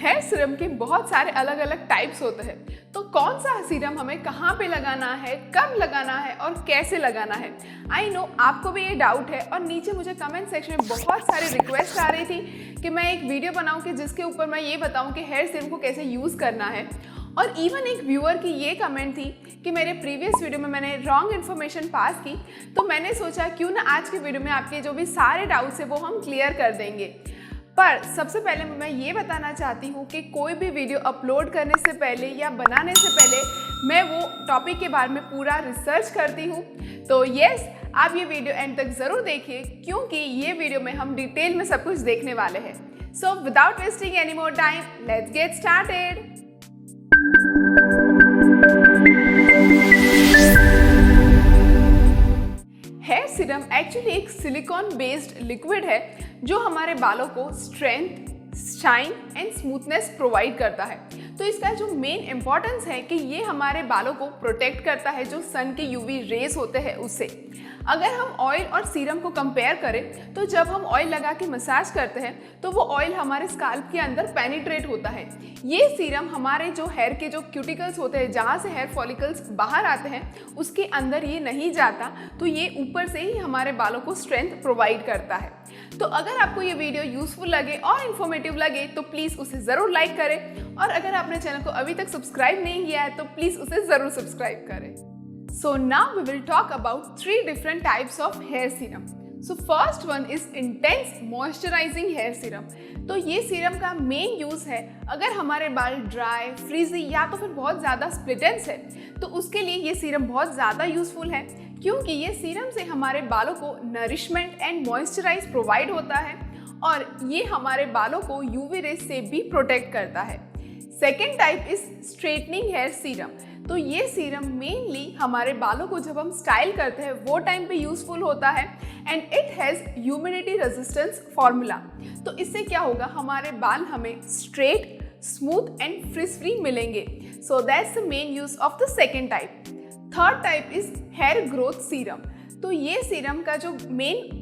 Hair serum के बहुत सारे अलग अलग टाइप्स होते हैं, तो कौन सा सीरम हमें कहाँ पे लगाना है, कब लगाना है और कैसे लगाना है। आई नो आपको भी ये डाउट है और नीचे मुझे कमेंट सेक्शन में बहुत सारी रिक्वेस्ट आ रही थी कि मैं एक वीडियो बनाऊं कि जिसके ऊपर मैं ये बताऊं कि हेयर सीरम को कैसे यूज़ करना है। और इवन एक व्यूअर की ये कमेंट थी कि मेरे प्रीवियस वीडियो में मैंने रॉन्ग इन्फॉर्मेशन पास की, तो मैंने सोचा क्यों ना आज के वीडियो में आपके जो भी सारे डाउट्स है वो हम क्लियर कर देंगे। पर सबसे पहले मैं ये बताना चाहती हूँ कि कोई भी वीडियो अपलोड करने से पहले या बनाने से पहले मैं वो टॉपिक के बारे में पूरा रिसर्च करती हूँ। तो यस, आप ये वीडियो एंड तक ज़रूर देखिए क्योंकि ये वीडियो में हम डिटेल में सब कुछ देखने वाले हैं। So without wasting any more time, let's get started. Hair serum actually एक सिलिकॉन बेस्ड लिक्विड है जो हमारे बालों को strength, shine and smoothness provide करता है। तो इसका जो मेन इंपॉर्टेंस है कि ये हमारे बालों को प्रोटेक्ट करता है जो सन के यूवी रेज होते हैं उससे। अगर हम ऑयल और सीरम को कंपेयर करें तो जब हम ऑयल लगा के मसाज करते हैं तो वो ऑयल हमारे स्काल्प के अंदर पेनिट्रेट होता है। ये सीरम हमारे जो हेयर के जो क्यूटिकल्स होते हैं, जहाँ से हेयर फॉलिकल्स बाहर आते हैं, उसके अंदर ये नहीं जाता, तो ये ऊपर से ही हमारे बालों को स्ट्रेंथ प्रोवाइड करता है। तो अगर आपको ये वीडियो यूजफुल लगे और इन्फॉर्मेटिव लगे तो प्लीज़ उसे ज़रूर लाइक करें, और अगर आपने चैनल को अभी तक सब्सक्राइब नहीं किया है तो प्लीज़ उसे ज़रूर सब्सक्राइब करें। So now we will talk about 3 different types of hair serum. So first one is intense moisturizing hair serum. तो ये सीरम का मेन यूज़ है अगर हमारे बाल ड्राई, फ्रीजी या तो फिर बहुत ज़्यादा स्प्लिटेंस है तो उसके लिए ये सीरम बहुत ज़्यादा यूज़फुल है, क्योंकि ये सीरम से हमारे बालों को नरिशमेंट एंड मॉइस्चराइज प्रोवाइड होता है और ये हमारे बालों को यूवी रेज से भी प्रोटेक्ट करता है। Second type is straightening hair serum. तो ये सीरम मेनली हमारे बालों को जब हम स्टाइल करते हैं वो टाइम पे यूजफुल होता है and it has humidity resistance formula. तो इससे क्या होगा, हमारे बाल हमें straight, smooth and frizz free मिलेंगे। So that's the main use of the second type. Third type is hair growth serum. तो ये सीरम का जो मेन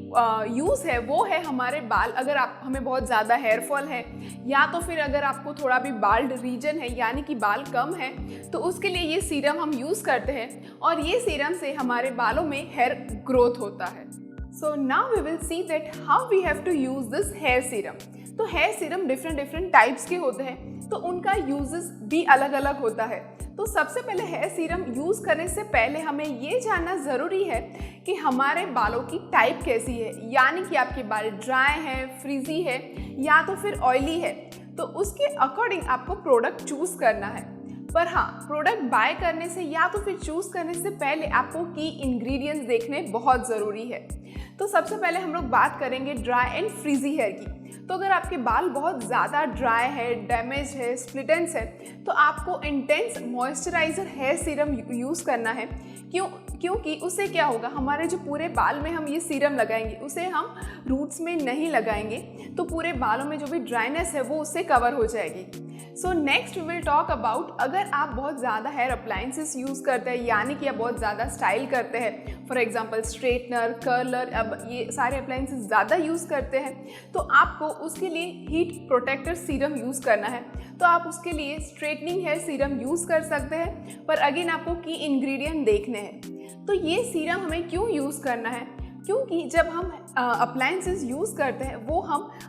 यूज़ है वो है हमारे बाल, अगर हमें बहुत ज़्यादा हेयर फॉल है या तो फिर अगर आपको थोड़ा भी बाल्ड रीजन है यानी कि बाल कम है तो उसके लिए ये सीरम हम यूज़ करते हैं और ये सीरम से हमारे बालों में हेयर ग्रोथ होता है। So now we will see that how we have to use this hair serum. तो हेयर सीरम डिफरेंट टाइप्स के होते हैं तो उनका यूजेस भी अलग अलग होता है। तो सबसे पहले हेयर सीरम यूज़ करने से पहले हमें ये जानना ज़रूरी है कि हमारे बालों की टाइप कैसी है, यानी कि आपके बाल ड्राई है, फ्रीजी है या तो फिर ऑयली है। तो उसके अकॉर्डिंग आपको प्रोडक्ट चूज़ करना है। पर हाँ, प्रोडक्ट बाय करने से या तो फिर चूज़ करने से पहले आपको की इंग्रेडिएंट्स देखने बहुत ज़रूरी है। तो सबसे पहले हम लोग बात करेंगे ड्राई एंड फ्रीजी हेयर की। तो अगर आपके बाल बहुत ज़्यादा ड्राई है, डैमेज है, स्प्लिटेंस है तो आपको intense moisturiser hair serum use करना है। क्योंकि उससे क्या होगा, हमारे जो पूरे बाल में हम ये सीरम लगाएंगे उसे हम रूट्स में नहीं लगाएंगे, तो पूरे बालों में जो भी ड्राइनेस है वो उससे कवर हो जाएगी। So next we will talk about, अगर आप बहुत ज़्यादा हेयर अप्लायंसेस यूज़ करते हैं यानी कि आप बहुत ज़्यादा स्टाइल करते हैं, फॉर एग्जांपल स्ट्रेटनर, कर्लर, अब ये सारे अप्लायंसेस ज़्यादा यूज़ करते हैं तो आपको उसके लिए हीट प्रोटेक्टर सीरम यूज़ करना है। तो आप उसके लिए स्ट्रेटनिंग हेयर सीरम यूज़ कर सकते हैं, पर अगेन आपको की इंग्रेडिएंट देखने हैं। तो ये सीरम हमें क्यों यूज़ करना है, क्योंकि जब हम अप्लायंसेस यूज़ करते हैं वो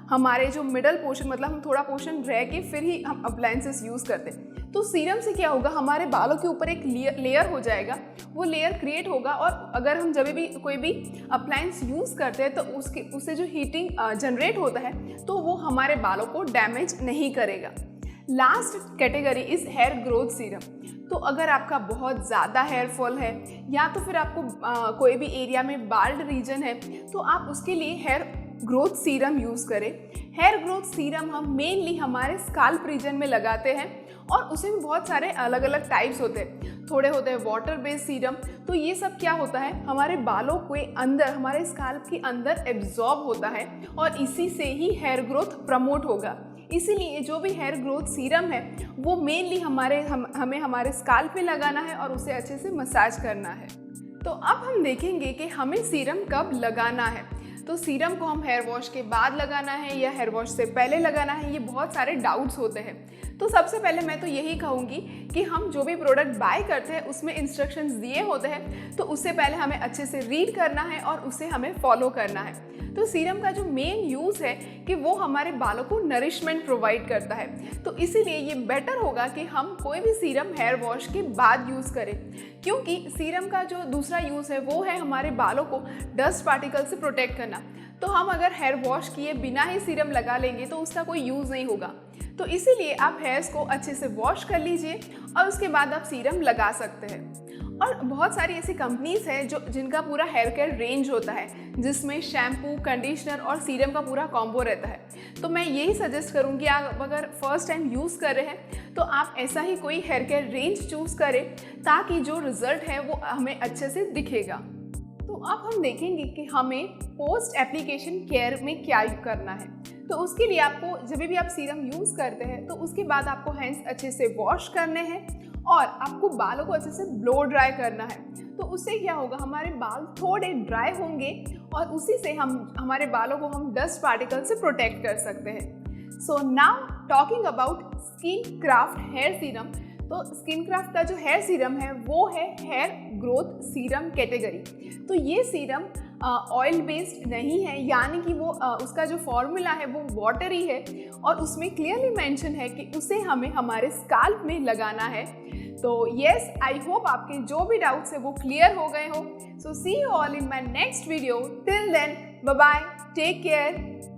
हमारे जो मिडल पोर्शन, मतलब हम थोड़ा पोर्शन रह के फिर ही हम अप्लायंसेस यूज़ करते हैं। तो सीरम से क्या होगा, हमारे बालों के ऊपर एक लेयर हो जाएगा, वो लेयर क्रिएट होगा और अगर हम जब भी कोई भी अप्लायंस यूज़ करते हैं तो उससे जो हीटिंग जनरेट होता है तो वो हमारे बालों को डैमेज नहीं करेगा। Last category is here growth serum. तो अगर आपका बहुत ज़्यादा हेयर फॉल है या तो फिर आपको कोई भी एरिया में बाल्ड रीजन है तो आप उसके लिए हेयर ग्रोथ सीरम यूज़ करें। हेयर ग्रोथ सीरम हम मेनली हमारे स्काल्प रीजन में लगाते हैं और उसे भी बहुत सारे अलग अलग टाइप्स होते हैं। थोड़े होते हैं वाटर बेस्ड सीरम। तो ये सब क्या होता है, हमारे बालों के अंदर, हमारे स्काल्प के अंदर एब्जॉर्ब होता है और इसी से ही हेयर ग्रोथ प्रमोट होगा। इसीलिए जो भी हेयर ग्रोथ सीरम है वो मेनली हमें हमारे स्काल्प में लगाना है और उसे अच्छे से मसाज करना है। तो अब हम देखेंगे कि हमें सीरम कब लगाना है। तो सीरम को हम हेयर वॉश के बाद लगाना है या हेयर वॉश से पहले लगाना है, ये बहुत सारे डाउट्स होते हैं। तो सबसे पहले मैं तो यही कहूँगी कि हम जो भी प्रोडक्ट बाय करते हैं उसमें इंस्ट्रक्शंस दिए होते हैं, तो उससे पहले हमें अच्छे से रीड करना है और उसे हमें फॉलो करना है। तो सीरम का जो मेन यूज़ है कि वो हमारे बालों को नरिशमेंट प्रोवाइड करता है, तो इसीलिए ये बेटर होगा कि हम कोई भी सीरम हेयर वॉश के बाद यूज़ करें, क्योंकि सीरम का जो दूसरा यूज़ है वो है हमारे बालों को डस्ट पार्टिकल से प्रोटेक्ट करना। तो हम अगर हेयर वॉश किए बिना ही सीरम लगा लेंगे तो उसका कोई यूज़ नहीं होगा। तो इसीलिए आप हेयर्स को अच्छे से वॉश कर लीजिए और उसके बाद आप सीरम लगा सकते हैं। और बहुत सारी ऐसी कंपनीज हैं जिनका पूरा हेयर केयर रेंज होता है, जिसमें शैम्पू, कंडीशनर और सीरम का पूरा कॉम्बो रहता है। तो मैं यही सजेस्ट करूँगी, आप अगर फर्स्ट टाइम यूज़ कर रहे हैं तो आप ऐसा ही कोई हेयर केयर रेंज चूज़ करें ताकि जो रिज़ल्ट है वो हमें अच्छे से दिखेगा। तो अब हम देखेंगे कि हमें पोस्ट एप्लीकेशन केयर में क्या करना है। तो उसके लिए आपको जब भी आप सीरम यूज़ करते हैं तो उसके बाद आपको हैंड्स अच्छे से वॉश करने हैं और आपको बालों को अच्छे से ब्लो ड्राई करना है। तो उससे क्या होगा, हमारे बाल थोड़े ड्राई होंगे और उसी से हमारे बालों को हम डस्ट पार्टिकल से प्रोटेक्ट कर सकते हैं। So now talking about skin craft hair serum. तो स्किन क्राफ्ट का जो हेयर सीरम है वो है हेयर ग्रोथ सीरम कैटेगरी। तो ये सीरम ऑयल बेस्ड नहीं है, यानी कि वो उसका जो फॉर्मूला है वो वाटरी है और उसमें क्लियरली मेंशन है कि उसे हमें हमारे स्काल्प में लगाना है। तो यस, आई होप आपके जो भी डाउट्स है वो क्लियर हो गए हो। So see you all in my next video. Till then, bye bye, take care.